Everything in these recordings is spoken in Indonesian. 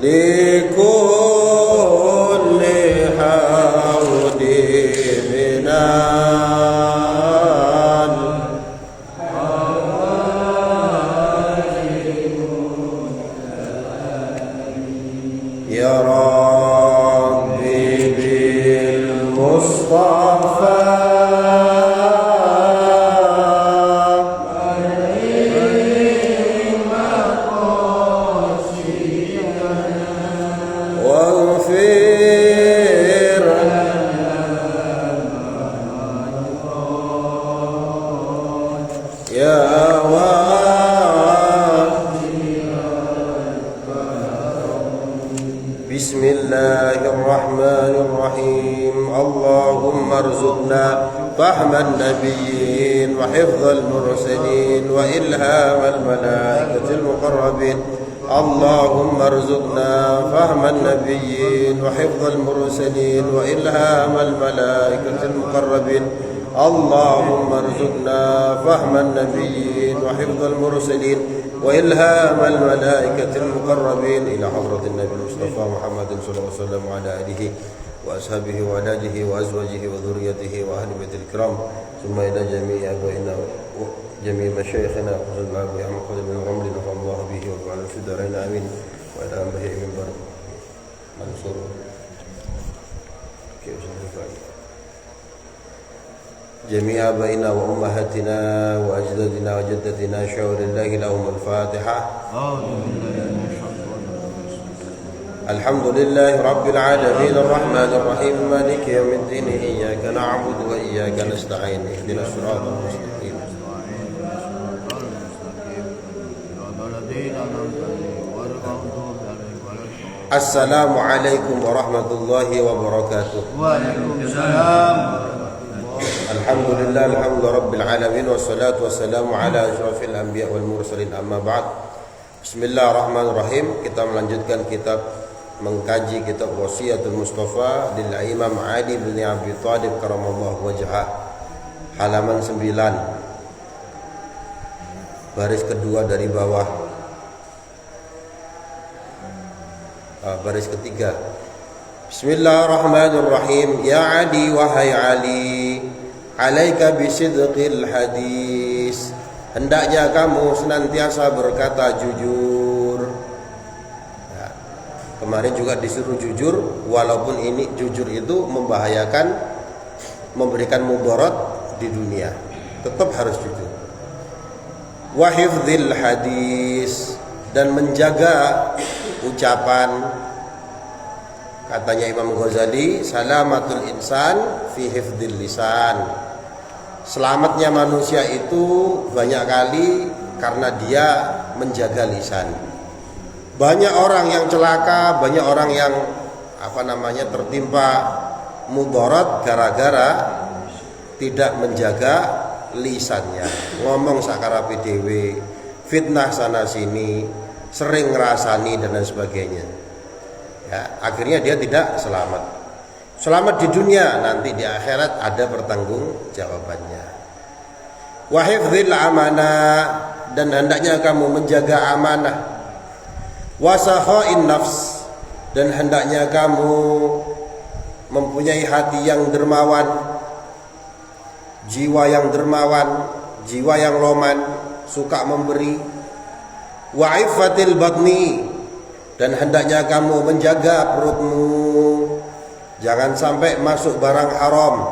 لكل حود من يا ربي بالمصطفى بسم الله الرحمن الرحيم اللهم ارزقنا فهم النبيين وحفظ المرسلين وإلهام الملائكة المقربين اللهم ارزقنا فهم النبيين وحفظ المرسلين وإلهام الملائكة المقربين اللهم ارزقنا فهم النبيين وحفظ المرسلين وإلهام الملائكة المقربين إلى حضرة النبي المصطفى محمد صلى الله عليه وسلم وعلى آله وأصحابه وأولاده وأزواجه وذريته وأهل بيت الكرام ثم إلى جميع أبائنا وجميع مشايخنا وخصوصا الأبي أحمد خالد بن رمل نفع الله به وجعل في الدارين آمين وإلى أنبه من بر منصور جميع آبائنا وأمهاتنا وأجدادنا وجدتنا شعور الله لهم الفاتحة الحمد لله رب العالمين الرحمن الرحيم مالك يوم الدين إياك نعبد وإياك نستعين اهدنا الصراط المستقيم السلام عليكم ورحمة الله وبركاته. Waalaikumsalam. Alhamdulillah, alhamdulillah rabbil alamin wassalatu wassalamu ala asyrafil anbiya wal mursalin amma ba'd. Bismillahirrahmanirrahim. Kita melanjutkan kitab mengkaji kitab Wasiyatul Mustafa lil Imam Ali bin Abi Thalib karamallahu wajhah. Halaman 9. Baris kedua dari bawah. Baris ketiga. Bismillahirrahmanirrahim. Ya Ali wahai Ali, alaika bisidqil hadis. Hendaknya kamu senantiasa berkata jujur. Ya, kemarin juga disuruh jujur, walaupun ini jujur itu membahayakan, memberikan mudarat di dunia, tetap harus jujur. Wa hifdzil hadis, dan menjaga ucapan. Katanya Imam Ghazali, salamatul insan fi hifdzil lisan. Selamatnya manusia itu banyak kali karena dia menjaga lisan. Banyak orang yang celaka, banyak orang yang tertimpa mudarat gara-gara tidak menjaga lisannya. Ngomong sakarapi dhewe, fitnah sana sini, sering ngerasani dan lain sebagainya. Ya, akhirnya dia tidak selamat. Selamat di dunia, nanti di akhirat ada pertanggung jawabannya. Wa hifdzil amanah, dan hendaknya kamu menjaga amanah. Wa sakhain nafs, dan hendaknya kamu mempunyai hati yang dermawan, jiwa yang dermawan, jiwa yang loman, suka memberi. Wa iffatil batni, dan hendaknya kamu menjaga perutmu, jangan sampai masuk barang haram,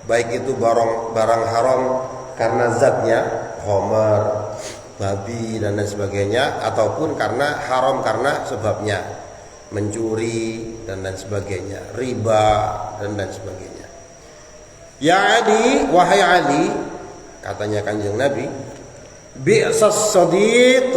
baik itu barang haram karena zatnya, khamar, babi dan lain sebagainya, ataupun karena haram karena sebabnya, mencuri dan lain sebagainya, riba dan lain sebagainya. Ya Ali, wahai Ali, katanya Kanjeng Nabi, bi'sas sadiq,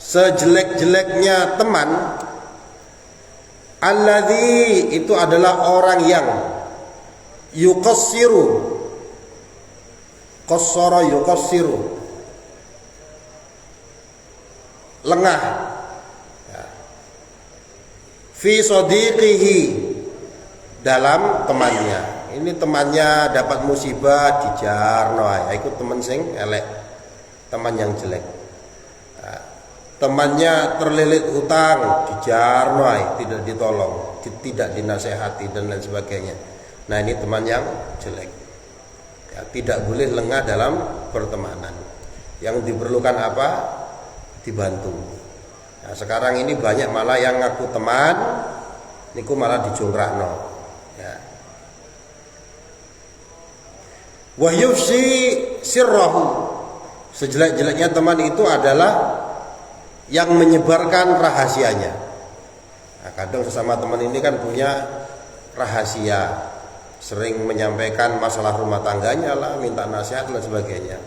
sejelek-jeleknya teman, alladzi, itu adalah orang yang yuqassiru, qassara yuqassiru, lengah, ya, fi sadiqihi, dalam temannya. Ini temannya dapat musibah dijarno, ya ikut teman sing elek, teman yang jelek. temannya terlilit hutang, dijarno, tidak ditolong, tidak dinasehati dan lain sebagainya. Nah, ini teman yang jelek. Ya, tidak boleh lengah dalam pertemanan. Yang diperlukan apa? Dibantu. Nah, sekarang ini banyak malah yang ngaku teman, niku malah dijongkrakno. Ya. Wa yufsi sirrahu. Sejelek-jeleknya teman itu adalah yang menyebarkan rahasianya. Nah, kadang sesama teman ini kan punya rahasia, sering menyampaikan masalah rumah tangganya lah, minta nasihat dan sebagainya.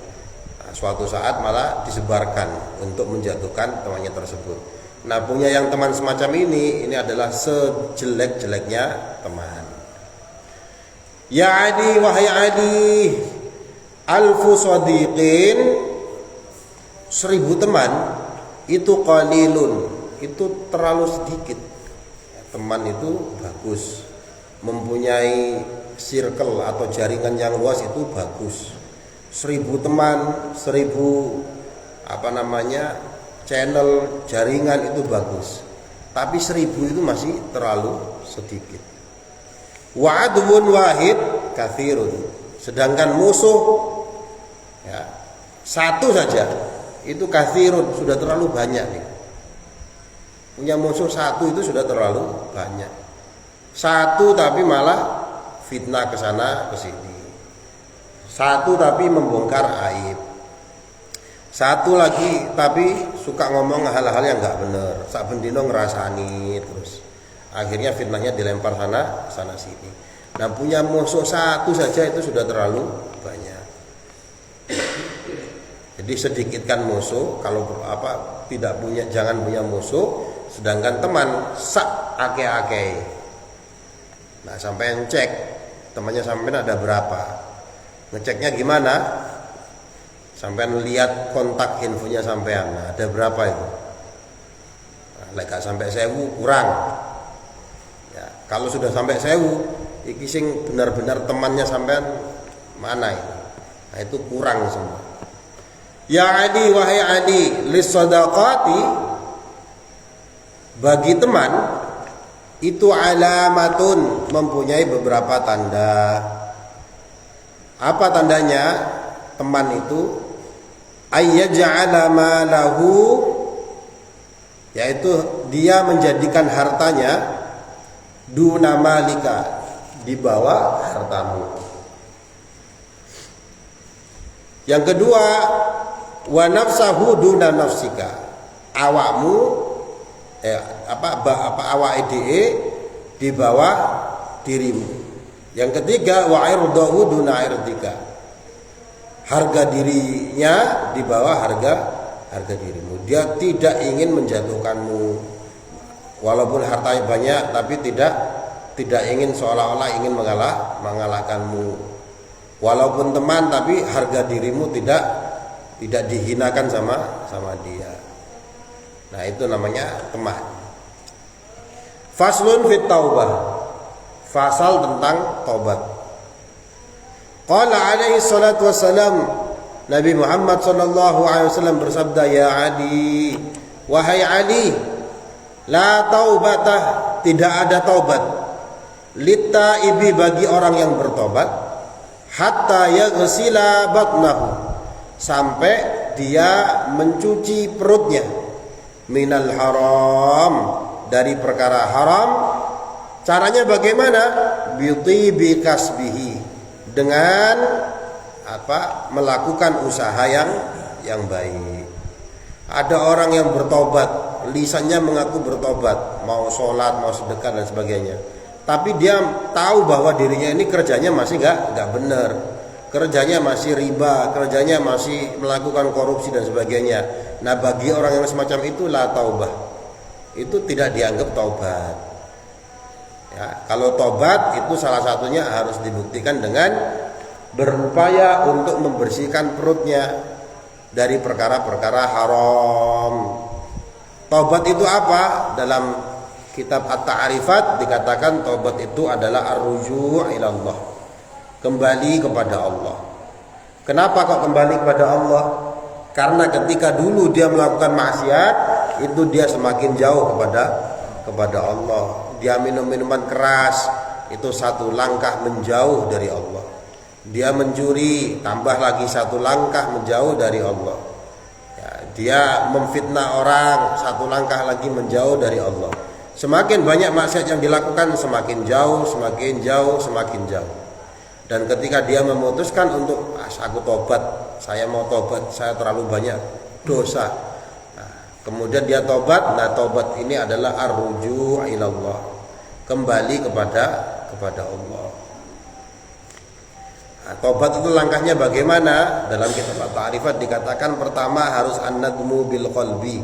Nah, suatu saat malah disebarkan untuk menjatuhkan temannya tersebut. Nah, punya yang teman semacam ini adalah sejelek-jeleknya teman. Ya Adi, wahai Adi, alfu sadiqin, 1000 teman itu qalilun, itu terlalu sedikit. Teman itu bagus, mempunyai circle atau jaringan yang luas itu bagus. 1000 teman, 1000 channel jaringan itu bagus. Tapi 1000 itu masih terlalu sedikit. Wa'adun wahid kathirun. Sedangkan musuh ya, satu saja itu kathirun, sudah terlalu banyak nih. Punya musuh satu itu sudah terlalu banyak. Satu tapi malah fitnah ke sana ke sini. Satu tapi membongkar aib. Satu lagi tapi suka ngomong hal-hal yang enggak benar. Sak bendino ngerasani terus. Akhirnya fitnahnya dilempar sana sini. Nah, punya musuh satu saja itu sudah terlalu banyak. Jadi sedikitkan musuh, kalau tidak punya, jangan punya musuh. Sedangkan teman sak ake-ake. Nah, sampai cek temannya sampean ada berapa. Ngeceknya gimana? Sampean lihat kontak infonya sampean. Nah, ada berapa itu? Nah, lek sampai 1000 kurang. Ya, kalau sudah sampai 1000, iki sing benar-benar temannya sampean mana ini? Nah, itu kurang semua. Ya Adi, wahai Adi, lisadaqati, bagi teman itu alamatun, mempunyai beberapa tanda. Apa tandanya? Teman itu ayyaj'ala malahu, yaitu dia menjadikan hartanya duna malika, di bawah hartamu. Yang kedua, wa nafsahu duna nafsika, awakmu awak di bawah dirimu. Yang ketiga, wa irdahu duna irdika, harga dirinya di bawah harga dirimu. Dia tidak ingin menjatuhkanmu, walaupun hartanya banyak, tapi tidak ingin seolah-olah ingin mengalahkanmu. Walaupun teman, tapi harga dirimu tidak dihinakan sama dia. Nah, itu namanya teman. Faslun fit taubah, fasal tentang taubat. Qala alaihi salatu wassalam, Nabi Muhammad sallallahu alaihi wasallam bersabda, ya Adi, wahai Ali, la taubatah, tidak ada taubat, littaibi, bagi orang yang bertobat, hatta yaghsila batnahu, sampai dia mencuci perutnya, minal haram, dari perkara haram. Caranya bagaimana? Bitibi kasbihi, dengan melakukan usaha yang baik. Ada orang yang bertobat, lisannya mengaku bertobat, mau sholat, mau sedekah dan sebagainya, tapi dia tahu bahwa dirinya ini kerjanya masih nggak benar, kerjanya masih riba, kerjanya masih melakukan korupsi dan sebagainya. Nah, bagi orang yang semacam itu la taubah, itu tidak dianggap taubat. Ya, kalau taubat itu salah satunya harus dibuktikan dengan berupaya untuk membersihkan perutnya dari perkara-perkara haram. Taubat itu apa? Dalam kitab At-Ta'rifat dikatakan taubat itu adalah ar-ruju' ilallah, kembali kepada Allah. Kenapa kok kembali kepada Allah? Karena ketika dulu dia melakukan maksiat, itu dia semakin jauh kepada Allah. Dia minum minuman keras, itu satu langkah menjauh dari Allah. Dia mencuri, tambah lagi satu langkah menjauh dari Allah. Ya, dia memfitnah orang, satu langkah lagi menjauh dari Allah. Semakin banyak maksiat yang dilakukan, semakin jauh, semakin jauh, semakin jauh. Dan ketika dia memutuskan untuk aku tobat, saya mau tobat, saya terlalu banyak dosa. Nah, kemudian dia tobat. Nah, tobat ini adalah ar-ruju' ilallah, kembali kepada Allah. Nah, tobat itu langkahnya bagaimana? Dalam kitab At-Ta'rifat dikatakan pertama harus an-nadmu bil qalbi,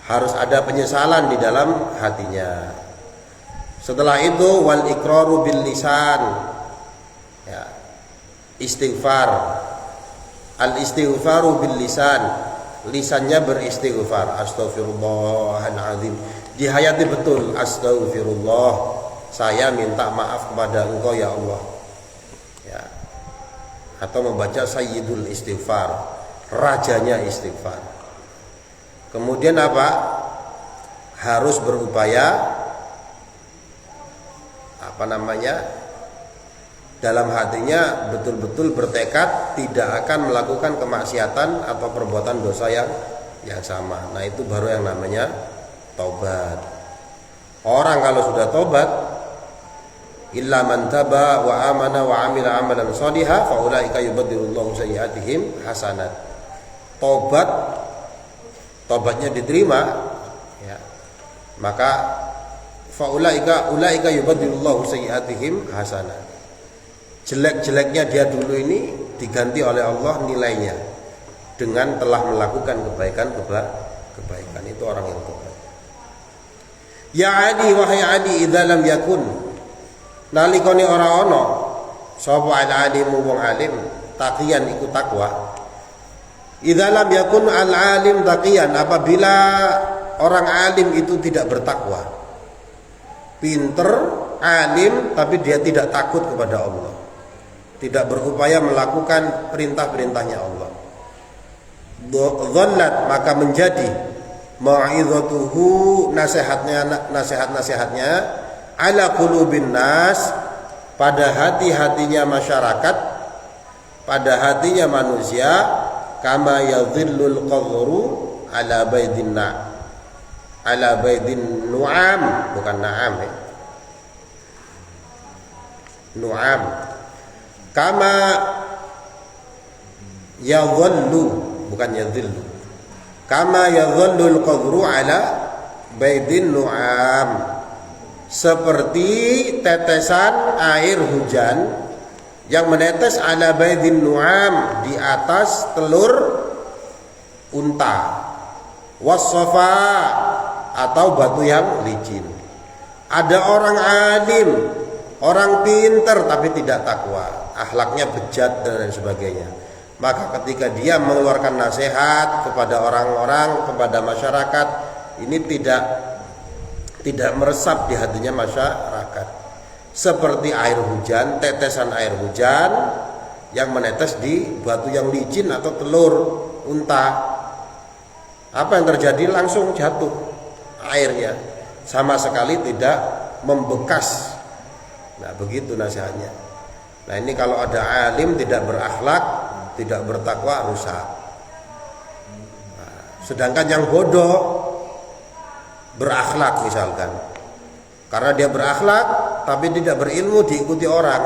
harus ada penyesalan di dalam hatinya. Setelah itu wal iqraru bil lisan, ya, istighfar. Al istighfaru bil lisan, lisannya beristighfar, astaghfirullahaladzim, dihayati betul, astaghfirullah, saya minta maaf kepada engkau ya Allah, ya. Atau membaca sayyidul istighfar, rajanya istighfar. Kemudian apa? Harus berupaya dalam hatinya betul-betul bertekad tidak akan melakukan kemaksiatan atau perbuatan dosa yang sama. Nah, itu baru yang namanya taubat. Orang kalau sudah taubat, illa man taba wa amana wa amila amalan shaliha fa ulaika yubaddilullahu sayyi'atihim hasanat. Taubatnya diterima, ya, maka fa ulaika yubaddilullahu sayyi'atihim hasanat. Jelek-jeleknya dia dulu ini diganti oleh Allah nilainya dengan telah melakukan kebaikan. Itu orang yang tobat. Ya adi, wahai adi, idza lam yakun, nalikane ora ana sapa al-alim wong alim taqiyan iku takwa. Idza lam yakun al-alim taqiyan, apabila orang alim itu tidak bertakwa. Pinter, alim, tapi dia tidak takut kepada Allah, tidak berupaya melakukan perintah-perintahnya Allah. Dhallat, maka menjadi mau'izatuhu, nasihat-nasihatnya ala qulubin nas, pada hati-hatinya masyarakat, pada hatinya manusia, kama yadhillul qadru ala baydin nu'am, bukan na'am, ya. Nu'am, kama yadhallu, bukan yadhillu, kama yadhallul qadru ala baydin nu'am, seperti tetesan air hujan yang menetes ala baydin nu'am, di atas telur unta, wassafa, atau batu yang licin. Ada orang alim, orang pinter tapi tidak takwa, akhlaknya bejat dan lain sebagainya. Maka ketika dia mengeluarkan nasihat kepada orang-orang, kepada masyarakat, ini tidak meresap di hatinya masyarakat. Seperti air hujan, tetesan air hujan yang menetes di batu yang licin atau telur unta. Apa yang terjadi? Langsung jatuh airnya, sama sekali tidak membekas. Nah, begitu nasihatnya. Nah, ini kalau ada alim tidak berakhlak, tidak bertakwa, rusak. Nah, sedangkan yang bodoh berakhlak misalkan, karena dia berakhlak tapi tidak berilmu, diikuti orang.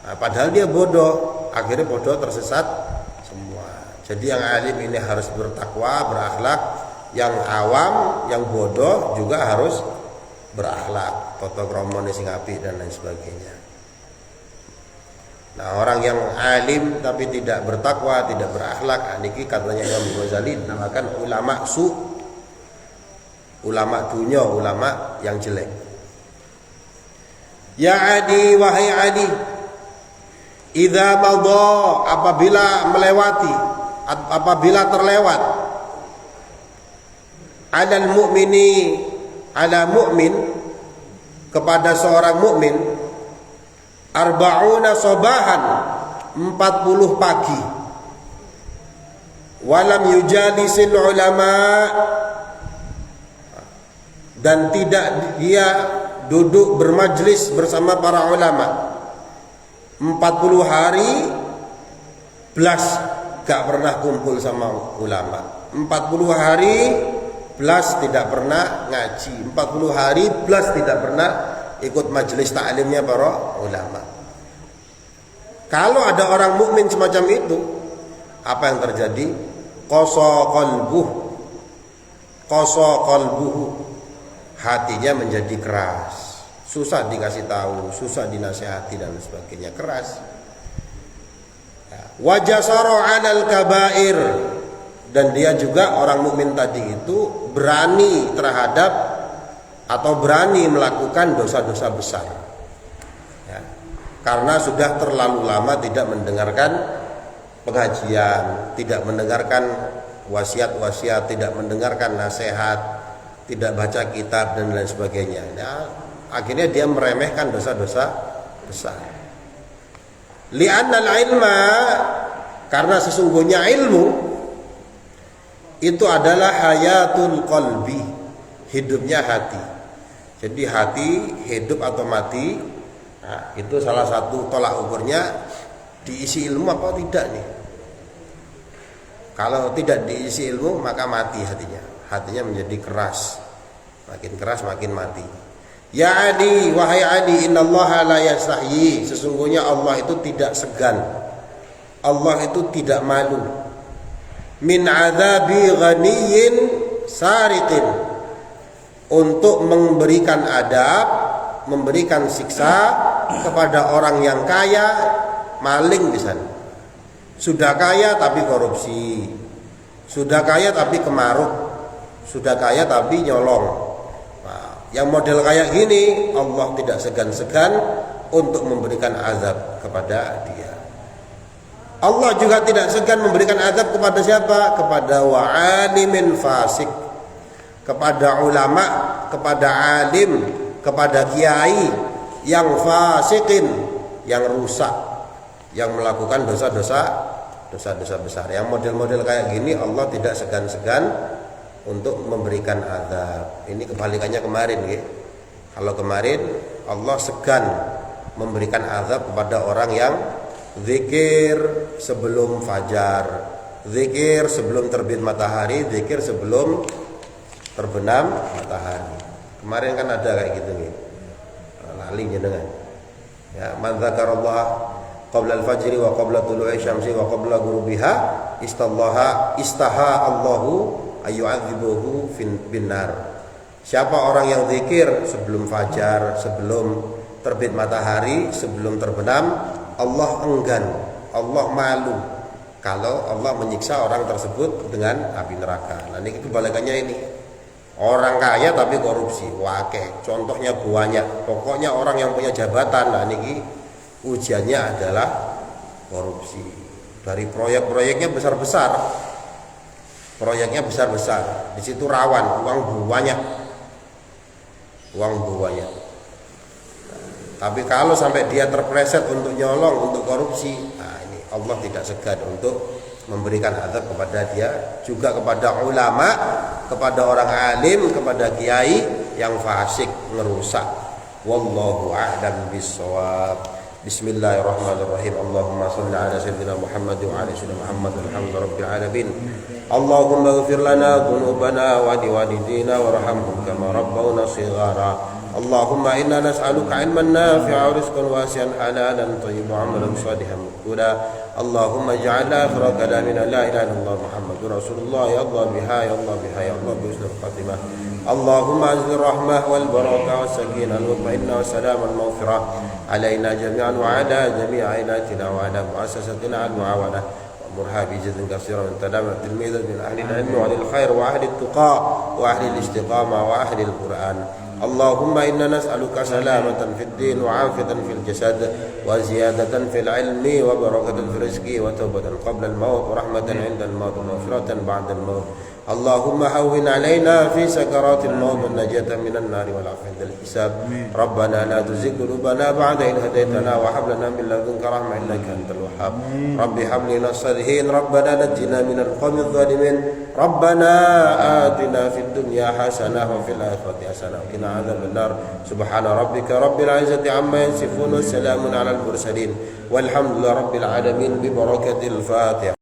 Nah, padahal dia bodoh, akhirnya bodoh tersesat semua. Jadi yang alim ini harus bertakwa, berakhlak. Yang awam, yang bodoh juga harus berakhlak, toto kromone sing apik dan lain sebagainya. Nah, orang yang alim tapi tidak bertakwa, tidak berakhlak, niki katanya Imam Ghazali namakan ulama su, ulama dunya, ulama yang jelek. Ya adi, wahai adi, idza madha, apabila melewati, apabila terlewat, alal mu'mini, ala mu'min, kepada seorang mukmin, arba'una sobahan, 40 pagi, walam yujalisil ulama, dan tidak dia duduk bermajlis bersama para ulama. 40 hari belas gak pernah kumpul sama ulama. 40 hari belas tidak pernah ngaji. 40 hari belas tidak pernah ikut majelis taklimnya para ulama. Kalau ada orang mukmin semacam itu, apa yang terjadi? Qasa qalbuhu, hatinya menjadi keras, susah dikasih tahu, susah dinasihati dan sebagainya, keras. Wajasara 'alal kabair, dan dia juga orang mukmin tadi itu berani terhadap atau berani melakukan dosa-dosa besar, ya, karena sudah terlalu lama tidak mendengarkan pengajian, tidak mendengarkan wasiat-wasiat, tidak mendengarkan nasihat, tidak baca kitab dan lain sebagainya. Nah, akhirnya dia meremehkan dosa-dosa besar. Li'annal ilma, karena sesungguhnya ilmu itu adalah hayatul qalbi, hidupnya hati. Jadi hati hidup atau mati. Nah, itu salah satu tolak ukurnya diisi ilmu apa tidak nih. Kalau tidak diisi ilmu maka mati hatinya. Hatinya menjadi keras. Makin keras makin mati. Ya Adi, wahai Adi, innallaha la yastahyi, sesungguhnya Allah itu tidak segan. Allah itu tidak malu. Min adzabi ghaniyyin sariqin, untuk memberikan adab, memberikan siksa kepada orang yang kaya, maling di sana. Sudah kaya tapi korupsi, sudah kaya tapi kemaruk, sudah kaya tapi nyolong. Nah, yang model kayak gini Allah tidak segan-segan untuk memberikan azab kepada dia. Allah juga tidak segan memberikan azab kepada siapa? Kepada wa'alimin fasik, kepada ulama, kepada alim, kepada kiai yang fasikin, yang rusak, yang melakukan dosa-dosa besar. Yang model-model kayak gini Allah tidak segan-segan untuk memberikan azab. Ini kebalikannya kemarin ya. Kalau kemarin Allah segan memberikan azab kepada orang yang zikir sebelum fajar, zikir sebelum terbit matahari, zikir sebelum terbenam matahari. Kemarin kan ada kayak gitu nih. Lali jenengan. Ya, man dzakarallah qabla al-fajri wa qabla tulu'i syamsi wa qabla ghurubiha istaha Allahu ayyu'adzibuhu bin nar. Siapa orang yang zikir sebelum fajar, sebelum terbit matahari, sebelum terbenam, Allah enggan, Allah malu kalau Allah menyiksa orang tersebut dengan api neraka. Nah, ini kebalikannya ini. Orang kaya tapi korupsi, wakeh. Contohnya banyak. Pokoknya orang yang punya jabatan, nah ini ujiannya adalah korupsi. Dari proyek-proyeknya besar-besar, proyeknya besar-besar, di situ rawan, uang banyak. Tapi kalau sampai dia terpleset untuk nyolong, untuk korupsi, nah ini Allah tidak segan untuk memberikan azab kepada dia, juga kepada ulama, kepada orang alim, kepada kiai yang fasik, ngerusak. Wallahu a'lam bissawab. Bismillahirrahmanirrahim. Allahumma shalli ala sayyidina Muhammad wa ala sayyidina Muhammad walhamdulillahirabbil alamin. Allahumma ighfir lana dhunubana wa liwalidina warhamhum kama rabbawna shighara. Allahumma inna nas'aluka ilman nafi'a wa rizqan wasi'an halalan thayyiban wa 'amalan shalihan maqbula. Allahumma ij'al akhira kalamina la ilaha illallah Muhammadur Rasulullah. Ya Allah biha, ya Allah biha, ya Allah bi husnil khatimah. Allahumma anzil rahmah wal barakah was sakinah wal mutma'innah was salam wal maghfirah alaina jami'an wa ala jami' ainatina wa ala muassasatina al muawanah. وامرها بجد كثيرا من تلامة تلميذا من أهل العلم وأهل الخير وأهل التقى وأهل الاستقامة وأهل القرآن. اللهم إنا نسألك سلامة في الدين وعافية في الجسد وزيادة في العلم وبركة في الرزق وتوبة قبل الموت ورحمة عند الموت ومغفرة بعد الموت. اللهم هون علينا في سكرات الموت والنجاة من النار والعافية عند الحساب. ربنا لا تزغ قلوبنا بعد إذ هديتنا وهب لنا من لدنك رحمة إنك أنت الوهاب. رب هب لنا الصالحين. ربنا نجنا من القوم الظالمين ربنا آتنا في الدنيا حسنة وفي الآخرة حسنة وقنا عذاب النار سبحان ربك رب العزة عما يصفون والسلام على المرسلين والحمد لله رب العالمين ببركة الفاتحة.